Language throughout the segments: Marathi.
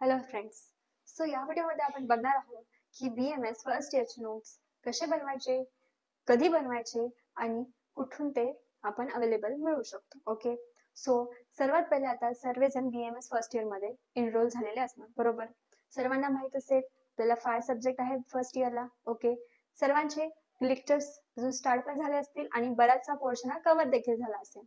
Hello friends. सो या व्हिडिओमध्ये आपण बघणार आहोत की BMS फर्स्ट इयरचे नोट्स कसे बनवायचे, कधी बनवायचे आणि कुठून ते आपण अवेलेबल मिळवू शकतो. ओके, सो सर्वात पहिले आता सर्वजण BMS फर्स्ट इयर मध्ये एनरोल झालेले असणार, बरोबर. सर्वांना माहित असेल आपल्याला 5 सब्जेक्ट आहेत फर्स्ट इयरला. ओके, सर्वांचे लेक्चर्स अजून स्टार्ट पण झाले असतील आणि बराचसा पोर्शन हा कव्हर देखील झाला असेल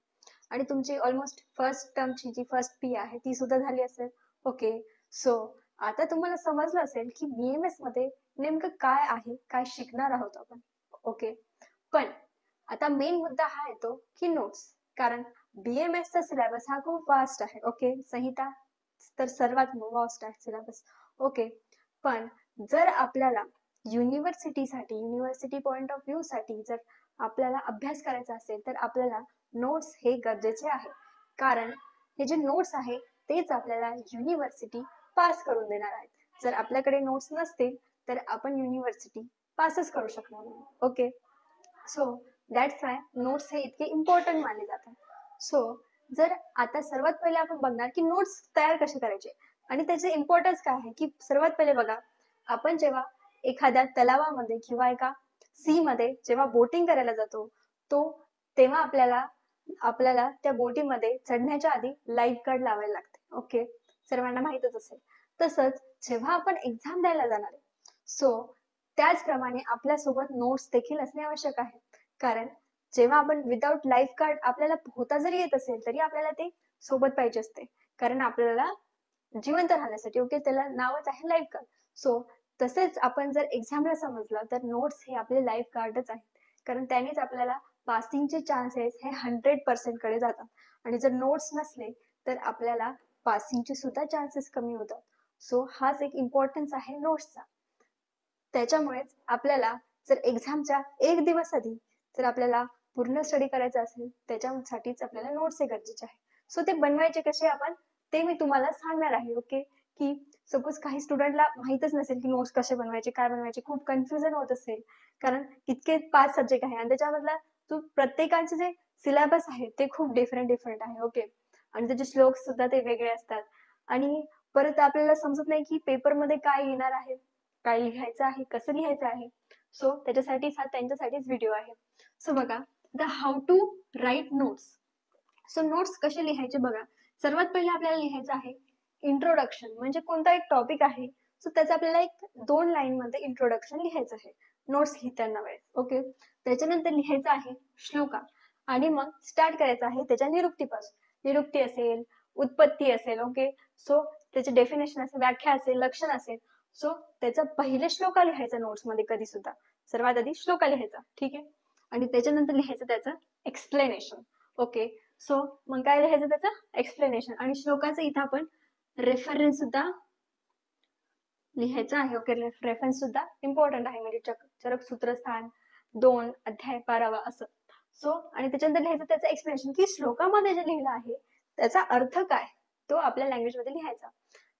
आणि तुमची ऑलमोस्ट फर्स्ट टर्मची जी फर्स्ट पी आहे ती सुद्धा झाली असेल. ओके, सो आता तुम्हाला समजलं असेल की BMS मध्ये नेमकं काय आहे, काय शिकणार आहोत आपण. ओके, पण आता मेन मुद्दा हा येतो की नोट्स. कारण BMS चा सिलेबस हा खूप वास्ट आहे. ओके, संहिता तर सर्वात वास्ट आहे सिलेबस. ओके, पण जर आपल्याला युनिव्हर्सिटी पॉइंट ऑफ व्ह्यू साठी जर आपल्याला अभ्यास करायचा असेल तर आपल्याला नोट्स हे गरजेचे आहे. कारण हे जे नोट्स आहे तेच आपल्याला युनिव्हर्सिटी पास करून देणार आहेत. जर आपल्याकडे नोट्स नसतील तर आपण युनिव्हर्सिटी पासच करू शकणार नाही. Okay, so that's why notes हे इतके इम्पॉर्टंट मानले जातात. सो जर आता सर्वात पहिले आपण बघणार की नोट्स तयार कसे करायचे आणि त्याचे इम्पॉर्टन्स काय आहे. की सर्वात पहिले बघा, आपण जेव्हा एखाद्या तलावामध्ये किंवा एका सी मध्ये जेव्हा बोटिंग करायला जातो तो तेव्हा आपल्याला आपल्याला त्या बोटीमध्ये चढण्याच्या आधी लाईफ गार्ड लावायला लागते. ओके, सर्वांना माहितच असेल. तसंच जेव्हा आपण एक्झाम द्यायला जाणार आहे, सो त्याचप्रमाणे आपल्यासोबत नोट्स देखील असणे आवश्यक आहे. कारण जेव्हा आपण विदाउट लाईफ गार्ड आपल्याला पोहता जरी येत असेल तरी आपल्याला ते सोबत पाहिजे असते. कारण आपल्याला जिवंत राहण्यासाठी, ओके, त्याला नावच आहे लाईफ गार्ड. सो तसेच आपण जर एक्झामला समजलं तर नोट्स हे आपले लाईफ गार्डच आहेत. कारण त्यानेच आपल्याला पासिंगचे चान्सेस हे 100% कडे जातात आणि जर नोट्स नसले तर आपल्याला पासिंगचे सुद्धा चान्सेस कमी होतात. सो हाच एक इम्पॉर्टन्स आहे नोट्सचा. त्याच्यामुळेच आपल्याला जर एक्झामच्या एक दिवस आधी जर आपल्याला पूर्ण स्टडी करायचा असेल त्याच्यासाठीच आपल्याला नोट्स हे गरजेचे आहे. सो ते बनवायचे कसे आपण ते मी तुम्हाला सांगणार आहे. ओके, की सपोज काही स्टुडंटला माहितच नसेल की नोट्स कसे बनवायचे, काय बनवायचे, खूप कन्फ्युजन होत असेल. कारण इतके 5 सब्जेक्ट आहे आणि त्याच्यामधला तो प्रत्येकाचे जे सिलेबस आहे ते खूप डिफरंट आहे. ओके, आणि त्याचे श्लोक सुद्धा ते वेगळे असतात आणि परत आपल्याला समजत नाही की पेपरमध्ये काय येणार आहे, काय लिहायचं आहे, कसं लिहायचं आहे. सो त्याच्यासाठीच हा त्यांच्यासाठीच व्हिडिओ आहे. सो बघा, the how to write notes. So notes कसे लिहायचे बघा. सर्वात पहिले आपल्याला लिहायचं आहे इंट्रोडक्शन. म्हणजे कोणता एक टॉपिक आहे सो त्याचं आपल्याला एक 2 लाईन मध्ये इंट्रोडक्शन लिहायचं आहे नोट्स लिहिताना वेळेस. ओके, त्याच्यानंतर लिहायचं आहे श्लोका आणि मग स्टार्ट करायचं आहे त्याच्या निरुक्तीपासून. निरुक्ती असेल, उत्पत्ती असेल. ओके, सो त्याचे डेफिनेशन असेल, व्याख्या असेल, लक्षण असेल. सो त्याचा पहिले श्लोका लिहायचा नोट्स मध्ये कधी सुद्धा. सर्वात आधी श्लोका लिहायचा, ठीक आहे, आणि त्याच्यानंतर लिहायचं त्याचं एक्सप्लेनेशन. ओके, सो मग काय लिहायचं त्याचं एक्सप्लेनेशन आणि श्लोकाचं इथं आपण रेफरन्स सुद्धा लिहायचं आहे. ओके, रेफरन्स सुद्धा इम्पॉर्टंट आहे. म्हणजे चरक सूत्रस्थान 2 अध्याय 12 असं. सो आणि त्याच्यानंतर लिहायचं त्याचं एक्सप्लेनेशन की श्लोकामध्ये जे लिहिलं आहे त्याचा अर्थ काय तो आपल्या लँग्वेज मध्ये लिहायचा.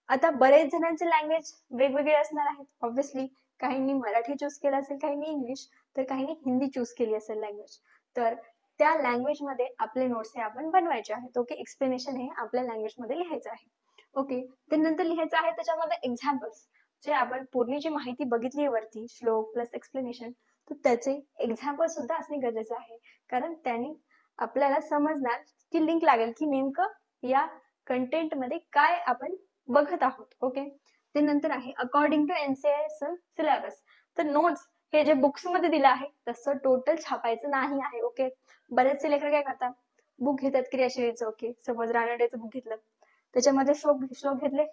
आता बरेच जणांचे लँग्वेज वेगवेगळे असणार आहेत. ऑब्व्हियसली काहींनी मराठी चूज केलं असेल, काहींनी इंग्लिश, तर काहींनी हिंदी चूज केली असेल लँग्वेज. तर त्या लँग्वेज मध्ये आपले नोट्स हे आपण बनवायचे आहेत. ओके, एक्सप्लेनेशन हे आपल्या लँग्वेज मध्ये लिहायचं आहे. ओके, त्यानंतर लिहायचं आहे त्याच्यामध्ये एक्झाम्पल्स. जे आपण पूर्णीची माहिती बघितली वरती श्लोक प्लस एक्सप्लेनेशन, तर त्याचे एक्झाम्पल सुद्धा असणे गरजेचे आहे. कारण त्याने आपल्याला समजणार की लिंक लागेल की नेमकं या कंटेंट मध्ये काय आपण बघत आहोत. ओके, ते नंतर आहे अकॉर्डिंग टू NCERT सिलेबस. तर नोट्स हे जे बुक्स मध्ये दिलं आहे तसं टोटल छापायचं नाही आहे. ओके, बरेचसे लेखक काय करतात, बुक घेतात क्रियाशीलीचं. ओके, सपोज रानडेचं बुक घेतलं, त्याच्यामध्ये श्लोक घेतले,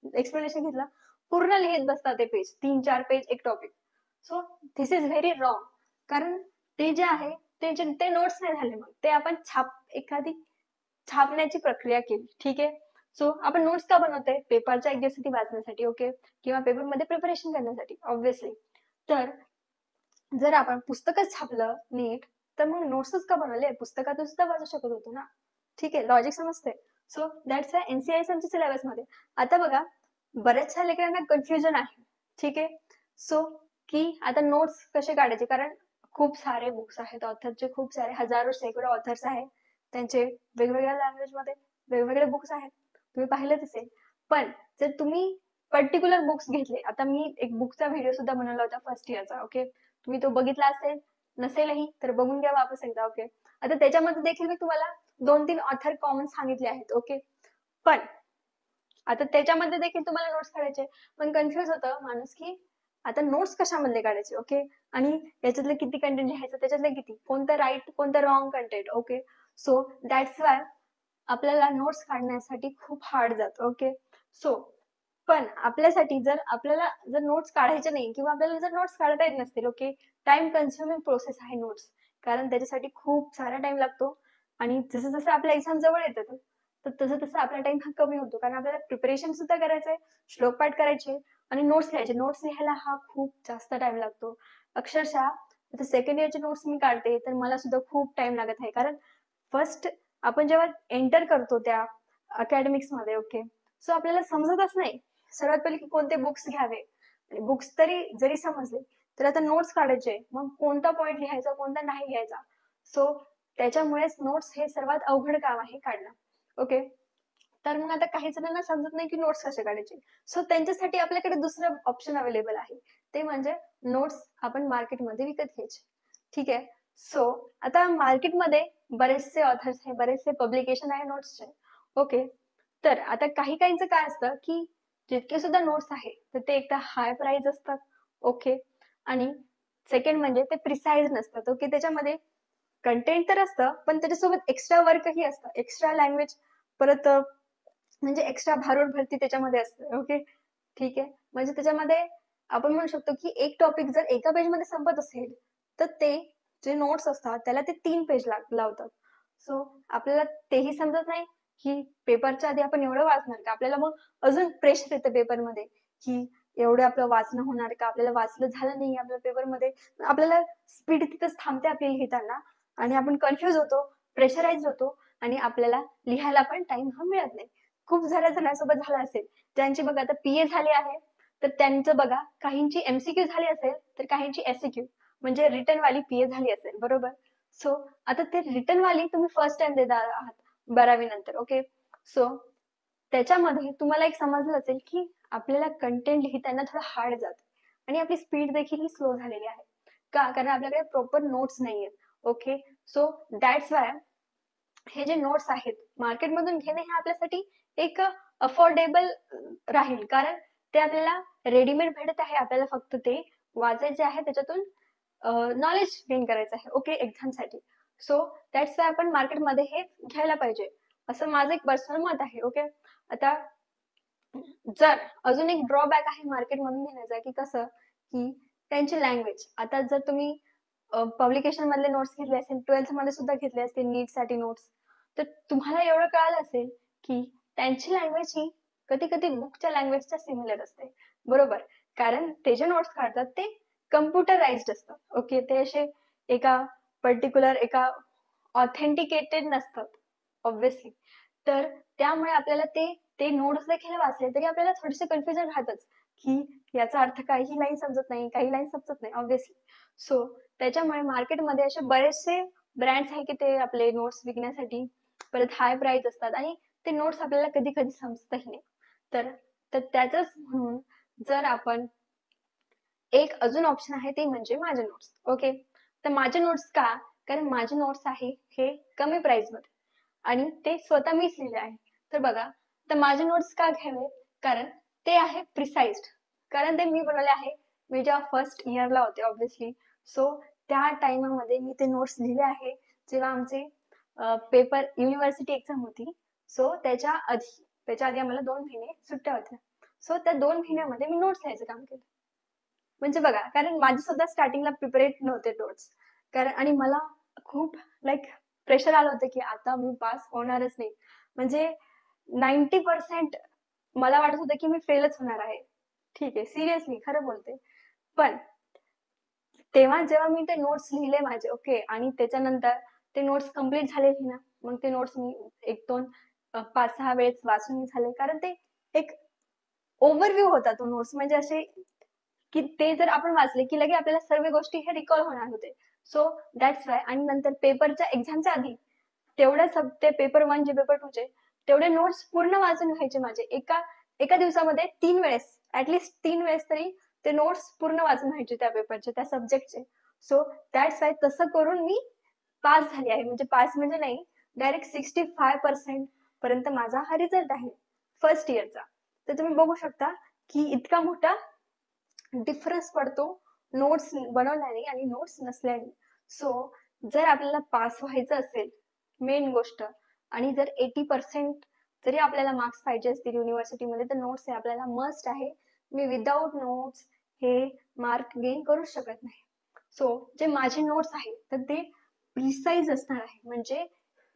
एक्सप्लेनेशन घेतलं, पूर्ण लिहित बसतात ते पेज, 3-4 पेज एक topic. So this is very wrong. कारण ते जे आहे ते नोट्स नाही झाले, मग ते आपण एखादी छापण्याची प्रक्रिया केली. ठीक आहे, सो आपण नोट्स का बनवतोय, पेपरच्या एक्झामसाठी वाचण्यासाठी. ओके, किंवा पेपरमध्ये प्रिपरेशन करण्यासाठी ऑब्व्हियसली. तर जर आपण पुस्तकच छापलं नीट तर मग नोट्सच का बनवले, पुस्तकातून सुद्धा वाचू शकत होतो ना. ठीक आहे, लॉजिक समजते. सो दॅट्स NCERT सिलेबस मध्ये. आता बघा, बऱ्याचशा लेकरांना कन्फ्युजन आहे. ठीक आहे, सो की आता नोट्स कसे काढायचे. कारण खूप सारे बुक्स आहेत, ऑथरचे खूप सारे हजारो शेकडो ऑथर्स आहेत, त्यांचे वेगवेगळ्या लँग्वेज मध्ये वेगवेगळे बुक्स आहेत, तुम्ही पाहिलेच असेल. पण जर तुम्ही पर्टिक्युलर बुक्स घेतले, आता मी एक बुकचा व्हिडिओ सुद्धा बनवला होता फर्स्ट इयरचा, ओके, तुम्ही तो बघितला असेल, नसेलही तर बघून घ्या वापस एकदा, ओके. आता त्याच्यामध्ये देखील मी तुम्हाला 2-3 ऑथर कॉमन सांगितले आहेत, ओके. पण आता त्याच्यामध्ये देखील तुम्हाला नोट्स काढायचे, पण कन्फ्युज होतं माणूस की आता नोट्स कशामधले काढायचे, ओके, आणि याच्यातले किती कंटेंट लिहायचं, त्याच्यातले किती, कोणतं राईट कोणतं wrong content, okay. So that's why आपल्याला नोट्स काढण्यासाठी खूप हार्ड जातं, ओके. सो पण आपल्यासाठी जर आपल्याला जर नोट्स काढायचे नाही किंवा आपल्याला जर नोट्स काढता येत नसतील, ओके, टाइम कन्झ्युमिंग प्रोसेस आहे नोट्स, कारण त्याच्यासाठी खूप सारा टाइम लागतो. आणि जसं जसं आपल्या एक्झाम जवळ येतं तर तसं तसं आपला टाइम हा कमी होतो, कारण आपल्याला प्रिपरेशन सुद्धा करायचं आहे, श्लोक पाठ करायचे आणि नोट्स लिहायचे. नोट्स लिहायला हा खूप जास्त टाइम लागतो. अक्षरशः आता सेकंड इयरचे नोट्स मी काढते तर मला सुद्धा खूप टाइम लागत आहे, कारण फर्स्ट आपण जेव्हा एंटर करतो त्या अकॅडमिक्स मध्ये, ओके, सो आपल्याला समजतच नाही सर्वात पहिले की कोणते बुक्स घ्यावे. बुक्स तरी जरी समजले तर आता नोट्स काढायचे, मग कोणता पॉइंट लिहायचा कोणता नाही लिहायचा. सो त्याच्यामुळेच नोट्स हे सर्वात अवघड काम आहे काढणं, ओके. तर मग आता काही जणांना समजत नाही की नोट्स कसे काढायचे, सो त्यांच्यासाठी आपल्याकडे दुसरं ऑप्शन अवेलेबल आहे, ते म्हणजे नोट्स आपण मार्केटमध्ये विकत घ्यायचे, ठीक आहे. सो आता मार्केटमध्ये बरेचसे ऑथर्स आहे, बरेचसे पब्लिकेशन आहे नोट्सचे, ओके. तर आता काही काहींचं काय असतं की जितके सुद्धा नोट्स आहे तर ते एकदा हाय प्राइस असतात, ओके, आणि सेकंड म्हणजे ते प्रिसाइज नसतात, ओके. त्याच्यामध्ये कंटेंट तर असतं पण त्याच्यासोबत एक्स्ट्रा वर्कही असतं, एक्स्ट्रा लँग्वेज, परत म्हणजे एक्स्ट्रा भारूड भरती त्याच्यामध्ये असते, ओके, ठीक आहे. म्हणजे त्याच्यामध्ये आपण म्हणू शकतो की एक टॉपिक जर एका पेजमध्ये संपत असेल तर ते जे नोट्स असतात त्याला ते 3 पेज लावतात. सो आपल्याला तेही समजत नाही की पेपरच्या आधी आपण एवढं वाचणार का, आपल्याला मग अजून प्रेशर येतं पेपरमध्ये की एवढं आपलं वाचणं होणार का, आपल्याला वाचलं झालं नाही आपल्या पेपरमध्ये, आपल्याला स्पीड तिथंच थांबते आपली लिहिताना आणि आपण कन्फ्युज होतो, प्रेशराइज होतो आणि आपल्याला लिहायला पण टाइम हा मिळत नाही. खूप साऱ्या जणांसोबत झालं असेल, ज्यांची बघा आता पीए झाली आहे तर त्यांचं बघा काहींची एमसीक्यू झाली असेल तर काहींची एससीक्यू म्हणजे रिटर्न वाली पीए झाली असेल, बरोबर. सो आता ते रिटर्न वाली तुम्ही फर्स्ट टाइम देणार आहात 12वी नंतर, ओके. सो त्याच्यामध्ये तुम्हाला एक समजलं असेल की आपल्याला कंटेंट लिहिताना थोडं हार्ड जात आणि आपली स्पीड देखील ही स्लो झालेली आहे, का, कारण आपल्याकडे प्रॉपर नोट्स नाहीयेत, ओके. सो दॅट्स वाय हे जे नोट्स आहेत मार्केटमधून घेणे हे आपल्यासाठी एक अफोर्डेबल राहील, कारण ते आपल्याला रेडीमेड भेटत आहे, आपल्याला फक्त ते वाचायचे आहे, त्याच्यातून नॉलेज गेन करायचं आहे, ओके, एक्झामसाठी. सो दॅट्स वाय आपण मार्केटमध्ये हे घ्यायला पाहिजे, असं माझं एक पर्सनल मत आहे, ओके. आता जर अजून एक ड्रॉबॅक आहे मार्केटमधून घेण्याचा की कसं की त्यांची लँग्वेज, आता जर तुम्ही पब्लिकेशन मधले नोट्स घेतले असेल, 12th मध्ये सुद्धा घेतले असतील नीट साठी नोट्स, तर तुम्हाला एवढं कळालं असेल की त्यांची लँग्वेज ही कधी कधी बुकच्या लँग्वेजच्या सिमिलर असते, बरोबर, कारण ते जे नोट्स काढतात ते कम्प्युटराइज्ड असतात, ओके. ते असे एका पर्टिक्युलर एका ऑथेंटिकेटेड नसतात ऑब्व्हियसली. तर त्यामुळे आपल्याला ते ते नोट्स देखील वाचले तरी आपल्याला थोडेसे कन्फ्युजन राहतच की याचा अर्थ काही लाईन समजत नाही, काही लाईन समजत नाही ऑब्व्हियसली. सो त्याच्यामुळे मार्केटमध्ये असे बरेचसे ब्रँड्स आहे की ते आपले नोट्स विकण्यासाठी, परत हाय प्राइस असतात आणि ते नोट्स आपल्याला कधी कधी समजतही नाही. तर तर त्याच म्हणून जर आपण एक अजून ऑप्शन आहे ते म्हणजे माझे नोट्स, ओके. तर माझे नोट्स का, कारण माझे नोट्स आहे हे कमी प्राइस मध्ये आणि ते स्वतः मीच लिहिले आहे. तर बघा, तर माझे नोट्स का घ्यावे, कारण ते आहे प्रिसाइज्ड, कारण ते मी बनवले आहे मी जेव्हा फर्स्ट इयरला होते ऑब्व्हियसली. सो त्या टाइमामध्ये मी ते नोट्स लिहिले आहे जेव्हा आमचे पेपर युनिव्हर्सिटी एक्झाम होती. सो त्याच्या आधी आम्हाला 2 महिने सुट्ट्या होत्या. सो त्या 2 महिन्यामध्ये मी नोट्स लिहायचं काम केलं. म्हणजे बघा, कारण माझे सुद्धा स्टार्टिंगला प्रिपेरेड नव्हते नोट्स, कारण आणि मला खूप लाईक प्रेशर आलं होतं की आता मी पास होणारच नाही, म्हणजे 90% मला वाटत होतं की मी फेलच होणार आहे. ठीक आहे, सिरियसली खरं बोलते. पण तेव्हा जेव्हा मी ते नोट्स लिहिले माझे, ओके, आणि त्याच्यानंतर ते नोट्स कम्प्लीट झाले ना, मग ते नोट्स मी 1-2 5-6 वेळेस वाचून झाले, कारण ते एक ओव्हरव्ह्यू होता तो नोट्स, म्हणजे असे की ते जर आपण वाचले की लगे आपल्याला सर्व गोष्टी हे रिकॉल होणार होते. So that's why. आणि नंतर पेपरच्या एक्झामच्या आधी तेवढ्या ते पेपर 1 जे पेपर 2 चे तेवढे नोट्स पूर्ण वाचून घ्यायचे माझे, एका दिवसामध्ये 3 वेळेस, ऍटलिस्ट 3 वेळेस तरी ते नोट्स पूर्ण वाचून व्हायचे त्या पेपरचे, त्या सब्जेक्टचे. सो दॅट्स वाय तसं करून मी पास झाली आहे. म्हणजे पास म्हणजे नाही, डायरेक्ट 65% पर्यंत माझा हा रिझल्ट आहे फर्स्ट इयरचा. तर तुम्ही बघू शकता की इतका मोठा डिफरन्स पडतो नोट्स बनवल्याने आणि नोट्स नसल्याने. सो जर आपल्याला पास व्हायचं असेल, मेन गोष्ट, आणि जर 80% जरी आपल्याला मार्क्स पाहिजे असतील युनिव्हर्सिटीमध्ये, तर नोट्स हे आपल्याला मस्ट आहे. मी विदाउट नोट्स हे मार्क गेन करू शकत नाही. सो जे माझे नोट्स आहे तर ते प्रिसाइज असणार आहे, म्हणजे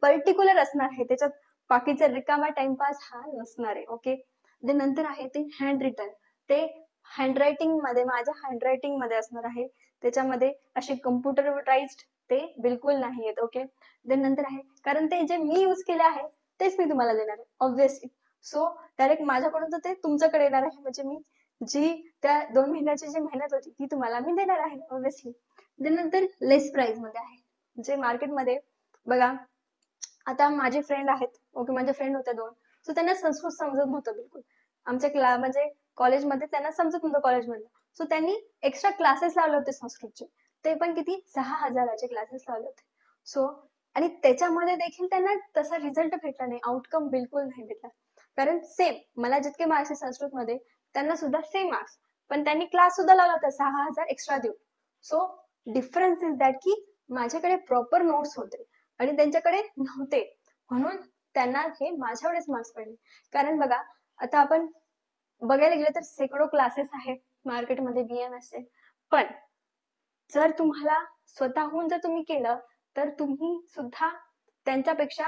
पर्टिक्युलर असणार आहे. त्याच्यात बाकीचा रिकामा टाइमपास हा नसणार आहे. ओके. जे नंतर आहे ते हँड रिटन, ते हँडरायटिंग मध्ये, माझ्या हँडरायटिंग मध्ये असणार आहे. त्याच्यामध्ये असे कम्प्युटराइज्ड ते बिलकुल नाही आहेत. ओके. देन नंतर आहे, कारण ते जे मी यूज केले आहे तेच मी तुम्हाला देणार आहे ऑब्व्हियसली. सो डायरेक्ट माझ्याकडून तर ते तुमच्याकडे येणार आहे, म्हणजे मी जी त्या 2 महिन्याची जी मेहनत होती ती तुम्हाला मी देणार आहे ऑब्व्हियसली. देन नंतर लेस प्राइस मध्ये आहे, जे मार्केटमध्ये बघा, आता माझे फ्रेंड आहेत. ओके, माझे फ्रेंड होते 2. सो त्यांना संस्कृत समजत नव्हतं बिलकुल. आमच्या म्हणजे कॉलेजमध्ये त्यांना समजत नव्हतं कॉलेजमध्ये. सो त्यांनी एक्स्ट्रा क्लासेस लावले होते संस्कृतचे, ते पण किती 6,000चे क्लासेस लावले होते. सो आणि त्याच्यामध्ये देखील त्यांना तसा रिझल्ट भेटला नाही, आउटकम बिलकुल नाही भेटला. कारण सेम मला जितके मार्क्स आहे संस्कृतमध्ये, त्यांना सुद्धा सेम मार्क्स, पण त्यांनी क्लास सुद्धा लावला होता 6,000 एक्स्ट्रा देऊन. सो डिफरन्स इज दॅट की माझ्याकडे प्रॉपर नोट्स होते आणि त्यांच्याकडे नव्हते, म्हणून त्यांना हे माझ्यावरच मार्क्स पडले. कारण बघा, आता आपण बघायला गेलं तर शेकडो क्लासेस आहेत मार्केटमध्ये BMSचे, पण जर तुम्हाला स्वतःहून जर तुम्ही केलं तर तुम्ही सुद्धा त्यांच्यापेक्षा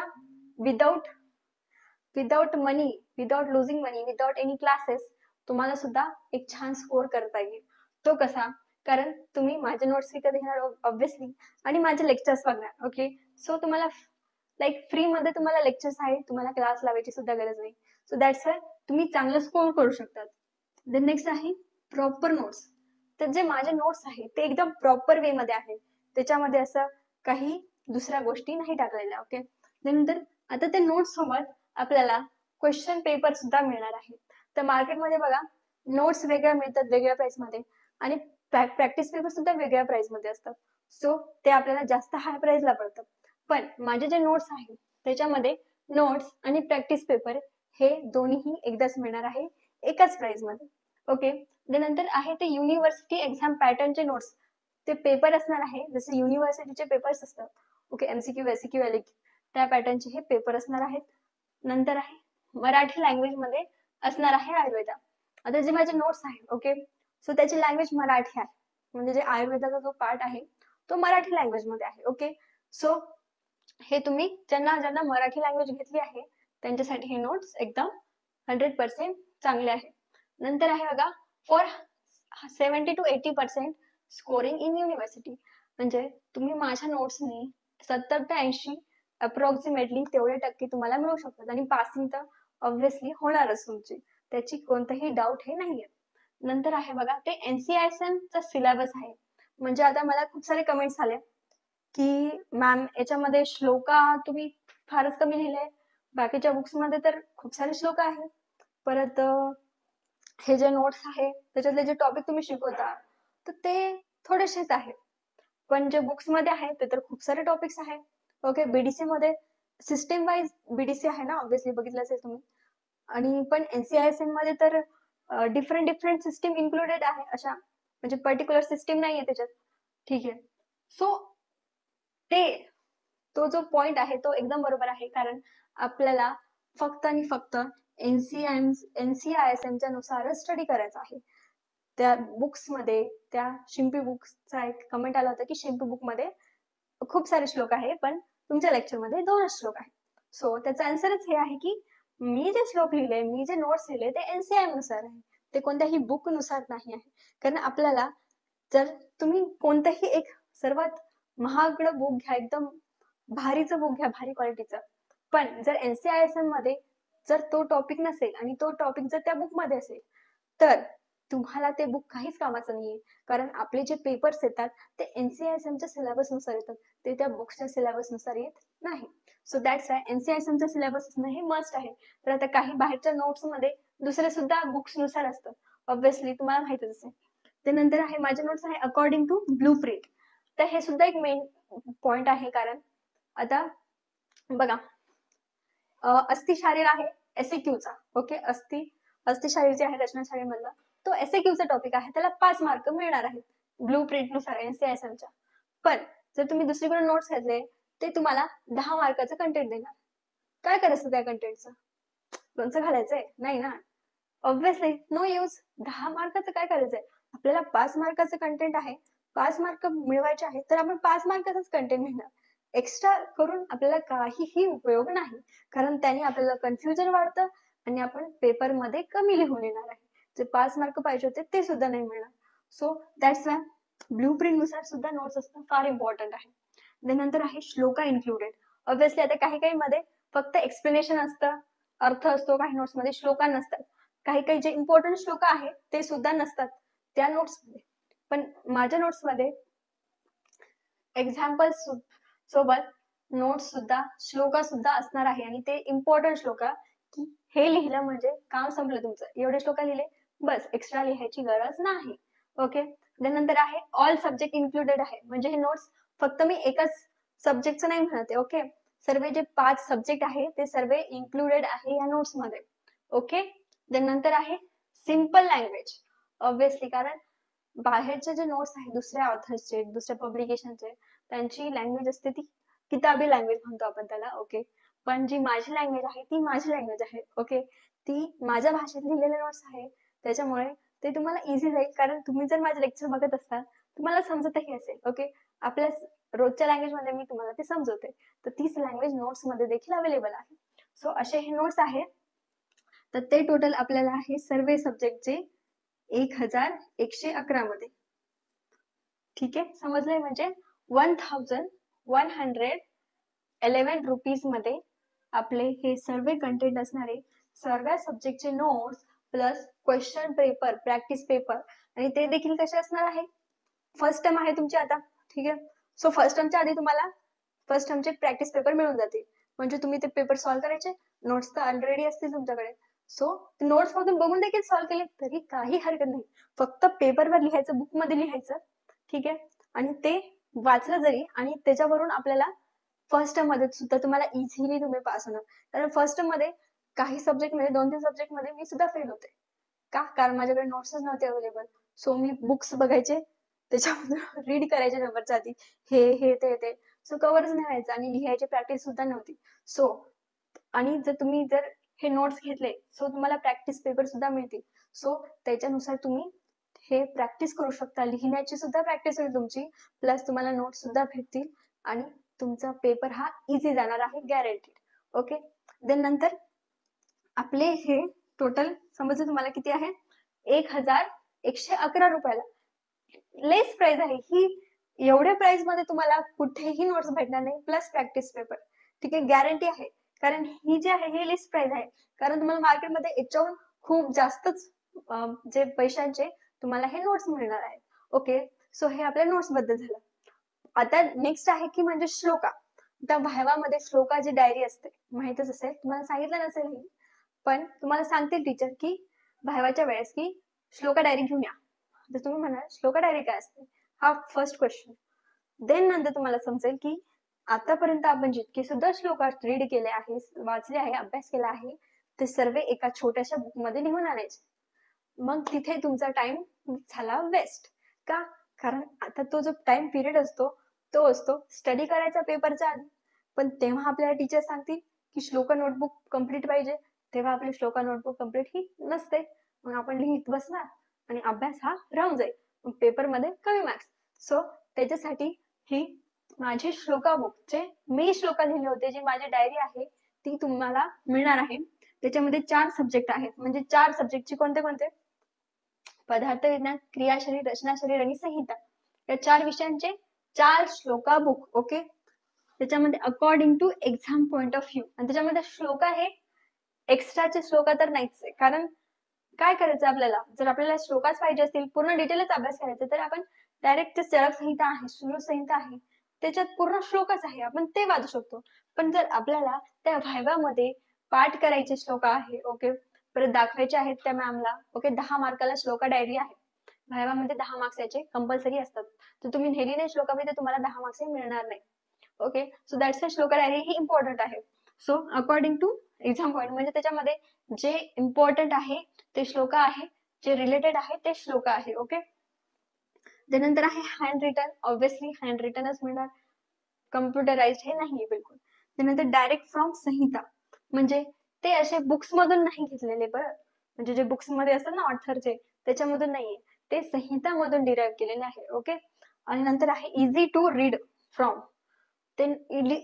विदाउट मनी, विदाउट लुझिंग मनी, विदाउट एनी क्लासेस तुम्हाला सुद्धा एक छान स्कोर करता येईल. तो कसा? कारण तुम्ही माझे नोट्स विकत घेणार ऑब्व्हियसली आणि माझे लेक्चर्स बघणार. ओके. सो तुम्हाला लाईक फ्री मध्ये तुम्हाला लेक्चर्स आहे, तुम्हाला क्लास लावायची सुद्धा गरज नाही. सो दॅट्स वाय तुम्ही चांगलं स्कोर करू शकतात. देन नेक्स्ट आहे प्रॉपर नोट्स. तर जे माझे नोट्स आहे ते एकदम प्रॉपर वे मध्ये आहे, त्याच्यामध्ये असं काही दुसऱ्या गोष्टी नाही टाकलेल्या. ओके. त्यानंतर आता त्या नोट्स सोबत आपल्याला क्वेश्चन पेपर सुद्धा मिळणार आहे. तर मार्केटमध्ये बघा, नोट्स वेगळ्या मिळतात वेगळ्या प्राइस मध्ये, आणि प्रॅक्टिस पेपर सुद्धा वेगळ्या प्राइस मध्ये असतात. सो ते आपल्याला जास्त हाय प्राइसला पडतात. पण माझे जे नोट्स आहेत त्याच्यामध्ये नोट्स आणि प्रॅक्टिस पेपर हे दोन्हीही एकदाच मिळणार आहे, एकाच प्राइस मध्ये. ओके. त्यानंतर आहे ते युनिव्हर्सिटी एक्झाम पॅटर्नचे नोट्स. ते पेपर असणार आहे जसे युनिव्हर्सिटीचे पेपर्स असतात. ओके, MCQ, SCQ, LQ, त्या पॅटर्नचे हे पेपर असणार आहेत. नंतर आहे मराठी लँग्वेज मध्ये असणार आहे आयुर्वेदा. आता जे माझे नोट्स आहे, ओके, सो त्याची लँग्वेज मराठी आहे, म्हणजे जे आयुर्वेदाचा जो पार्ट आहे तो मराठी लँग्वेज मध्ये आहे. ओके. सो हे तुम्ही ज्यांना मराठी लँग्वेज घेतली आहे त्यांच्यासाठी हे नोट्स एकदम 100% चांगले आहे. नंतर आहे बघा, for 70 to 80% scoring in university, म्हणजे तुम्ही माझ्या नोट्सनी 70 ते 80 अप्रॉक्सिमेटली तेवढे टक्के तुम्हाला मिळू शकतात, आणि पासिंग तर ऑब्व्हियसली होणारच तुमची, त्याची कोणताही डाऊट हे नाहीये. नंतर आहे बघा, ते NCISM चा सिलेबस आहे. म्हणजे आता मला खूप सारे कमेंट्स आले की मॅम याच्यामध्ये श्लोका तुम्ही फारच कमी लिहिले, बाकीच्या बुक्स मध्ये तर खूप सारे श्लोक आहेत, परत हे जे नोट्स आहे त्याच्यातले जे टॉपिक तुम्ही शिकवता तर ते थोडेसेच आहेत, पण जे बुक्स मध्ये आहे ते तर खूप सारे टॉपिक्स आहेत. ओके. BDC मध्ये सिस्टम वाईज BDC आहे ना, ऑब्व्हियसली बघितलं असेल तुम्ही, आणि पण NCISM मध्ये तर डिफरंट सिस्टीम इन्क्लुडेड आहे, अशा म्हणजे पर्टिक्युलर सिस्टीम नाहीये त्याच्यात. ठीक आहे. सो तो जो पॉइंट आहे तो एकदम बरोबर आहे, कारण आपल्याला फक्त आणि फक्त NCISM च्या नुसारच स्टडी करायचा आहे. त्या बुक्स मध्ये, त्या शिंपी बुक्सचा एक कमेंट आला होता की शिंपी बुक मध्ये खूप सारे श्लोक आहे पण तुमच्या लेक्चर मध्ये 2च श्लोक आहे. सो त्याचा आन्सरच हे आहे की मी जे श्लोक लिहिले, मी जे नोट्स लिहिले ते NCISM नुसार आहे, ते कोणत्याही बुक नुसार नाही आहे. कारण आपल्याला जर तुम्ही कोणतंही एक सर्वात महागड बुक घ्या, एकदम भारीचं बुक घ्या, भारी क्वालिटीचं, पण जर NCISM मध्ये जर तो टॉपिक नसेल आणि तो टॉपिक जर त्या बुक मध्ये असेल तर तुम्हाला ते बुक काहीच कामाचं नाहीये. कारण आपले जे पेपर्स येतात ते NCISM च्या सिलेबस नुसार येतात, ते त्या बुक्सच्या सिलेबस नुसार येत नाही. सो दॅट्स वाय NCISM चा सिलेबस असणं हे मस्ट आहे. तर आता काही बाहेरच्या नोट्स मध्ये दुसरे सुद्धा बुक्स नुसार असतं, ऑब्व्हियसली तुम्हाला माहितच असेल. त्यानंतर आहे माझे नोट्स आहे अकॉर्डिंग टू ब्लू प्रिंट. तर हे सुद्धा एक मेन पॉइंट आहे, कारण आता बघा अस्थि शारीर आहे एसएक्यूचा. ओके, अस्थि शारीर जे आहे रचना शारीर मधला तो एसएक्यूचा टॉपिक आहे, त्याला 5 मार्क मिळणार आहेत ब्लू प्रिंट नुसार एनसीआयएसएमच्या. पण जर तुम्ही दुसरीकडे नोट्स घेतले ते तुम्हाला 10 मार्काचं कंटेंट देणार. काय करायचं त्या कंटेंटचं? लोणचं घालायचंय? नाही ना, ऑब्व्हियसली नो यूज. 10 मार्काचं काय करायचंय? आपल्याला 5 मार्काचं कंटेंट आहे, 5 मार्क मिळवायचे आहे, तर आपण 5 मार्काचाच कंटेंट घेणार. एक्स्ट्रा करून आपल्याला काहीही उपयोग नाही, कारण त्याने आपल्याला कन्फ्युजन वाढतं आणि आपण पेपरमध्ये कमी लिहून येणार आहे. जे 5 मार्क पाहिजे होते ते सुद्धा नाही मिळणार. So that's why blue print नुसार सुद्धा नोट्स असणं फार इम्पॉर्टंट आहे. त्यानंतर आहे श्लोका इन्क्लुडेड. ऑब्व्हियसली आता काही काही मध्ये फक्त एक्सप्लेनेशन असतं, अर्थ असतो, काही नोट्स मध्ये श्लोका नसतात. काही काही जे इम्पॉर्टंट श्लोक आहे ते सुद्धा नसतात त्या नोट्स मध्ये. पण माझ्या नोट्स मध्ये एक्झाम्पल सोबत नोट्स सुद्धा श्लोका सुद्धा असणार आहे, आणि ते इम्पॉर्टंट श्लोका की हे लिहिलं म्हणजे काम संपलं तुमचं. एवढे श्लोका लिहिले बस, एक्स्ट्रा लिहायची गरज नाही. ओके, त्यानंतर आहे ऑल सब्जेक्ट इन्क्लुडेड आहे, म्हणजे हे नोट्स फक्त मी एकाच सब्जेक्टचं नाही म्हणते. ओके, सर्व जे 5 सब्जेक्ट आहे ते सर्व इन्क्लुडेड आहे या नोट्स मध्ये. ओके, त्यानंतर आहे सिम्पल लँग्वेज. ऑब्व्हियसली कारण बाहेरचे जे नोट्स आहे दुसऱ्या ऑथर्सचे, दुसऱ्या पब्लिकेशनचे, त्यांची लँग्वेज असते ती किताबी लँग्वेज म्हणतो आपण त्याला. ओके, पण जी माझी लँग्वेज आहे ती माझी लँग्वेज आहे. ओके, ती माझ्या भाषेत लिहिलेले नोट्स आहे, त्याच्यामुळे ते तुम्हाला इझी जाईल. कारण तुम्ही जर माझे लेक्चर बघत असाल तुम्हाला समजतही असेल. ओके, आपल्या रोजच्या लँग्वेज मध्ये मी तुम्हाला ते समजवते, तर तीच लँग्वेज नोट्स मध्ये देखील अवेलेबल आहे. सो असे हे नोट्स आहे. तर ते टोटल आपल्याला आहे सर्व सब्जेक्टचे 1111 मध्ये. ठीक आहे, समजलंय? म्हणजे 1111 रुपीज मध्ये आपले हे सर्व कंटेंट असणारे सर्व सब्जेक्टचे notes plus question paper, practice paper, आणि ते देखील कसे असणार आहे? फर्स्ट टर्म आहे तुमची आता. ठीक आहे, सो फर्स्ट टर्मच्या आधी तुम्हाला फर्स्ट टर्मचे प्रॅक्टिस पेपर मिळून जातील, म्हणजे तुम्ही ते पेपर सॉल्व्ह करायचे. नोट्स तर ऑलरेडी असतील तुमच्याकडे, सो नोट्स मधून बघून देखील सॉल्व्ह केले तरी काही हरकत नाही. फक्त पेपरवर लिहायचं, बुक मध्ये लिहायचं. ठीक आहे, आणि ते वाचलं जरी आणि त्याच्यावरून आपल्याला फर्स्ट टर्म मध्ये सुद्धा तुम्हाला इझिली तुम्ही पास होणार. कारण फर्स्ट टर्म मध्ये काही सब्जेक्ट मध्ये 2-3 सब्जेक्ट मध्ये मी सुद्धा फेल होते. का? कारण माझ्याकडे नोट्सच नव्हते अवेलेबल. सो मी बुक्स बघायचे, त्याच्यामधून रीड करायचे पेपरच्या आधी, हे ते सो कव्हरच नाही व्हायचं आणि लिहायची प्रॅक्टिस सुद्धा नव्हती. सो आणि जर हे नोट्स घेतले सो तुम्हाला प्रॅक्टिस पेपर सुद्धा मिळतील. सो त्याच्यानुसार तुम्ही हे प्रॅक्टिस करू शकता, लिहिण्याची सुद्धा प्रॅक्टिस होईल तुमची, प्लस तुम्हाला नोट्स सुद्धा भेटतील आणि तुमचा पेपर हा इझी जाणार आहे, गॅरंटीड. ओके, देन नंतर आपले हे टोटल समजलं तुम्हाला किती आहे? 1111 रुपयाला. लेस प्राइस आहे ही. एवढ्या प्राइस मध्ये तुम्हाला कुठेही नोट्स भेटणार नाही, प्लस प्रॅक्टिस पेपर. ठीक आहे, गॅरंटी आहे. कारण ही जी आहे ही लिस्ट प्राइस आहे, कारण तुम्हाला मार्केटमध्ये याच्याहून खूप जास्तच जे पैशांचे तुम्हाला हे नोट्स मिळणार आहेत. ओके, सो हे आपल्या नोट्स बद्दल झालं. आता नेक्स्ट आहे की म्हणजे श्लोका. त्या व्हायवामध्ये श्लोका जी डायरी असते माहितच असेल, तुम्हाला सांगितलं नसेल पण तुम्हाला सांगते टीचर की व्हायवाच्या वेळेस की श्लोका डायरी घेऊन या. तर तुम्ही म्हणाल श्लोका डायरी काय असते, हा फर्स्ट क्वेश्चन. देन नंतर तुम्हाला समजेल की आतापर्यंत आपण जितके सुद्धा श्लोक रीड केले आहे, वाचले आहे, अभ्यास केला आहे, ते सर्व एका छोट्याशा बुक मध्ये लिहून आणायचे. मग तिथे तुमचा टाइम झाला वेस्ट. का? कारण आता तो जो टाइम पिरियड असतो तो असतो स्टडी करायचा पेपरच्या आधी, पण तेव्हा आपल्याला टीचर सांगतील की श्लोका नोटबुक कम्प्लीट पाहिजे, तेव्हा आपली श्लोका नोटबुक कम्प्लीट ही नसते. मग आपण लिहित बसणार आणि अभ्यास हा राहून जाईल, मग पेपरमध्ये कमी मार्क्स. सो त्याच्यासाठी ही माझी श्लोका बुकचे मी श्लोका लिहिले होते, जी माझी डायरी आहे ती तुम्हाला मिळणार आहे. त्याच्यामध्ये 4 सब्जेक्ट आहेत, म्हणजे 4 सब्जेक्टचे कोणते कोणते? पदार्थ विज्ञान, क्रिया शरीर, रचना शरीर आणि संहिता, या 4 विषयांचे 4 श्लोका बुक. ओके, त्याच्यामध्ये according to exam point of view. आणि त्याच्यामध्ये श्लोका हे एक्स्ट्राचे श्लोका तर नाहीच आहे, कारण काय करायचं आपल्याला, जर आपल्याला श्लोकाच पाहिजे असतील, पूर्ण डिटेलच अभ्यास करायचा, तर आपण डायरेक्ट चरक संहिता आहे, सूर्य संहिता आहे, त्याच्यात पूर्ण श्लोकच आहे, आपण ते वाचू शकतो. पण जर आपल्याला त्या व्हायवामध्ये पाठ करायचे श्लोक आहे, ओके, परत दाखवायचे आहेत त्या मॅमला. ओके, 10 मार्काला श्लोका डायरी आहे. व्हायवामध्ये 10 मार्क्स याचे कंपल्सरी असतात. तर तुम्ही नेली नाही श्लोकामध्ये तर तुम्हाला 10 मार्क्स मिळणार नाही. Okay, so that's shloka diary ही इम्पॉर्टंट आहे. So according to exam point म्हणजे त्याच्यामध्ये जे इम्पॉर्टंट आहे ते श्लोका आहे, जे रिलेटेड आहे ते श्लोका आहे. ओके, त्यानंतर आहे हँड रिटन. ऑब्व्हियसली हँड रिटनच मिळणार, कम्प्युटराइज्ड हे नाही बिलकुल. त्यानंतर डायरेक्ट फ्रॉम संहिता, म्हणजे ते असे बुक्स मधून नाही घेतलेले बरं, म्हणजे जे बुक्स मध्ये असतात ना ऑथरचे त्याच्यामधून नाहीये, ते संहिता मधून डिराईव्ह केलेले आहे. ओके, आणि नंतर आहे इझी टू रीड फ्रॉम. ते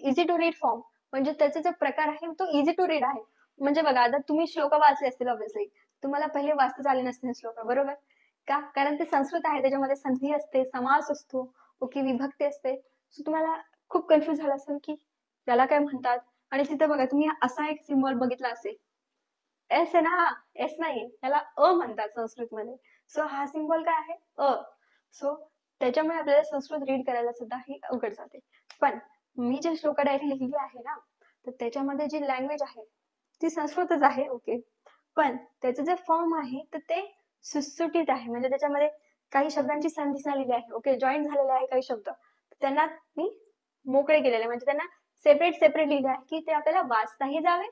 इझी टू रीड फॉर्म म्हणजे त्याचा जो प्रकार आहे तो इझी टू रीड आहे. म्हणजे बघा, आता तुम्ही श्लोक वाचले असतील ऑब्व्हियसली, तुम्हाला पहिले वाचता आले नसतील श्लोक, बरोबर का? कारण ते संस्कृत आहे, त्याच्यामध्ये संधी असते, समास असतो, ओके, विभक्ती असते. सो तुम्हाला खूप कन्फ्युज झालं असेल की त्याला काय म्हणतात. आणि तिथे बघा, तुम्ही असा एक सिम्बॉल बघितला असेल, एस आहे ना, हा एस नाही, त्याला अ म्हणतात संस्कृत मध्ये. सो हा सिम्बॉल काय आहे, अ. सो त्याच्यामुळे आपल्याला संस्कृत रीड करायला सुद्धा ही अवघड जाते. पण मी जे श्लोका डायरी लिहिली आहे ना, तर त्याच्यामध्ये जी लँग्वेज आहे ती संस्कृतच आहे. ओके, पण त्याचं जे फॉर्म आहे तर ते सुटसुटीत आहे, म्हणजे त्याच्यामध्ये काही शब्दांची संधी झालेली आहे. ओके, जॉईन झालेले आहे काही शब्द, त्यांना मी मोकळे केलेले, म्हणजे त्यांना सेपरेट सेपरेट लिहिले आहे की ते आपल्याला वाचताही जावे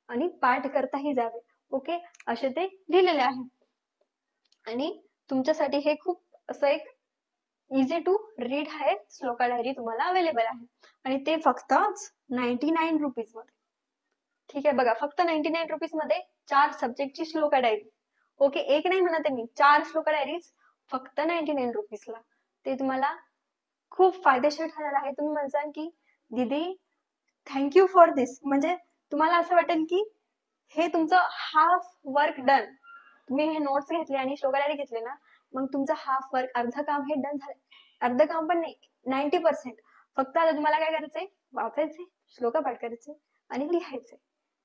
आणि पाठ करताही जावे. ओके, असे ते लिहिलेले आहे. आणि तुमच्यासाठी हे खूप असं एक इझी टू रीड आहे श्लोका डायरी, तुम्हाला अवेलेबल आहे. आणि ते फक्त 99 रुपीज मध्ये. ठीक आहे, बघा, फक्त 99 रुपीज मध्ये 4 सब्जेक्टची श्लोका डायरी. ओके, एक नाही म्हणत मी, 4 श्लोका डायरीज फक्त 99 रुपीजला. ते तुम्हाला खूप फायदेशीर ठरणार आहे. तुम्ही म्हणसाल की दीदी थँक्यू फॉर दिस, म्हणजे तुम्हाला असं वाटेल की हे तुमचं हाफ वर्क डन. तुम्ही हे नोट्स घेतले आणि श्लोका डायरी घेतले ना, मग तुमचं हाफ वर्क, अर्ध काम हे डन झालं. अर्ध काम पण नाही, 90%. फक्त आता तुम्हाला काय करायचंय, वाचायचे, श्लोका पाठ करायचे आणि लिहायचे,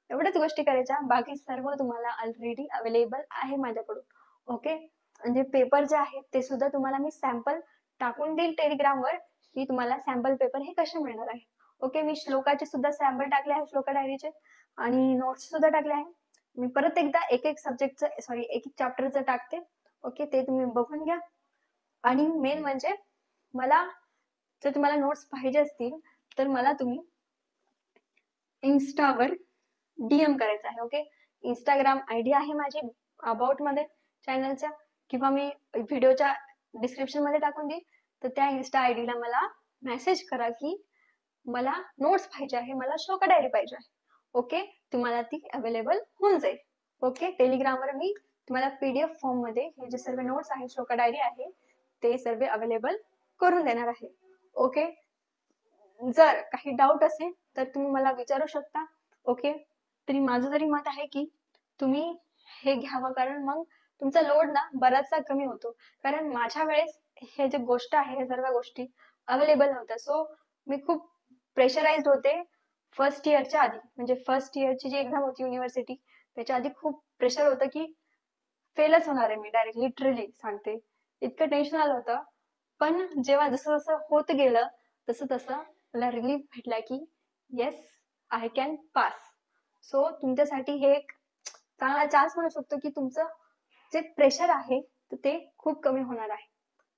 एवढ्याच गोष्टी करायच्या. बाकी सर्व तुम्हाला ऑलरेडी अवेलेबल आहे माझ्याकडून. ओके, म्हणजे पेपर जे आहेत ते सुद्धा तुम्हाला मी सॅम्पल टाकून देईल टेलिग्रामवर, की तुम्हाला सॅम्पल पेपर हे कसे मिळणार आहे. ओके, मी श्लोकाचे सुद्धा सॅम्पल टाकले आहे, श्लोका डायरीचे, आणि नोट्स सुद्धा टाकले आहे. मी परत एकदा एक एक सब्जेक्टचं, सॉरी, एक एक चॅप्टरचं टाकते. ओके, ते तुम्ही बघून घ्या. आणि मेन म्हणजे मला जर तुम्हाला नोट्स पाहिजे असतील तर मला तुम्ही इन्स्टावर डीएम करायचं आहे. ओके, इंस्टाग्राम आयडी आहे माझी अबाउट मध्ये चॅनलच्या, किंवा मी व्हिडिओच्या डिस्क्रिप्शन मध्ये टाकून देईल. तर त्या इन्स्टा आयडीला मला मेसेज करा की मला नोट्स पाहिजे आहे, मला श्लोका डायरी पाहिजे आहे. ओके, तुम्हाला ती अवेलेबल होऊन जाईल. ओके, टेलिग्रामवर मी तुम्हाला पीडीएफ फॉर्म मध्ये हे जे सर्व नोट्स आहे, श्लोका डायरी आहे, ते सर्व अवेलेबल करून देणार आहे. ओके, जर काही डाऊट असेल तर तुम्ही मला विचारू शकता. ओके, तरी माझं तरी मत आहे की तुम्ही हे घ्यावं, कारण मग तुमचा लोड ना बराचसा कमी होतो. कारण माझ्या वेळेस हे जे गोष्ट आहे, हे सर्व गोष्टी अवेलेबल नव्हत्या. सो मी खूप प्रेशराइज्ड होते फर्स्ट इयरच्या आधी, म्हणजे फर्स्ट इयरची जी एक्झाम होती युनिव्हर्सिटी, त्याच्या आधी खूप प्रेशर होतं की फेलच होणार आहे मी, डायरेक्ट लिटरली सांगते, इतकं टेन्शन आलं होतं. पण जेव्हा जसं जसं होत गेलं तसं तसं मला रिलीफ भेटला की yes, I can pass. So तुमच्यासाठी हे एक चांगला चान्स म्हणू शकतो की तुमचं जे प्रेशर आहे ते खूप कमी होणार आहे.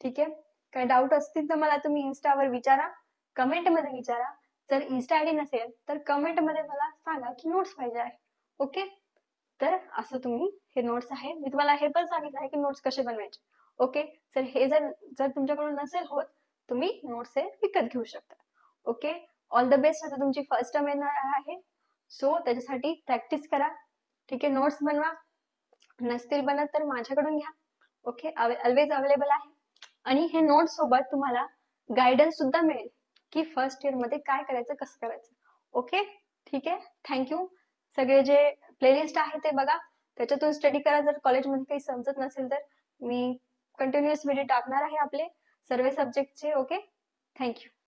ठीक आहे, काही डाऊट असतील तर मला तुम्ही इन्स्टावर विचारा, कमेंट मध्ये विचारा. जर इन्स्टा आयडी नसेल तर कमेंट मध्ये मला सांगा की नोट्स पाहिजे आहे. ओके, तर असं तुम्ही हे नोट्स आहे, मी तुम्हाला हे पण सांगितलं आहे की नोट्स कसे बनवायचे. ओके, तर हे जर जर तुमच्याकडून नसेल होत, तुम्ही नोट्स हे विकत घेऊ शकता. Okay, all the best. आता तुमची फर्स्ट टर्म येणार आहे, सो त्याच्यासाठी प्रॅक्टिस करा. ठीक आहे, नोट्स बनवा, नसतील बनत तर माझ्याकडून घ्या. ओके, ऑलवेज अवेलेबल आहे. आणि हे नोट्स सोबत तुम्हाला गायडन्स सुद्धा मिळेल की फर्स्ट इयर मध्ये काय करायचं, कसं करायचं. ओके, ठीक आहे, थँक्यू. सगळे जे प्लेलिस्ट आहे ते बघा, त्याच्यातून स्टडी करा. जर कॉलेजमध्ये काही समजत नसेल तर मी कंटिन्युअस व्हिडिओ टाकणार आहे आपले सर्व सब्जेक्टचे. Okay, thank you.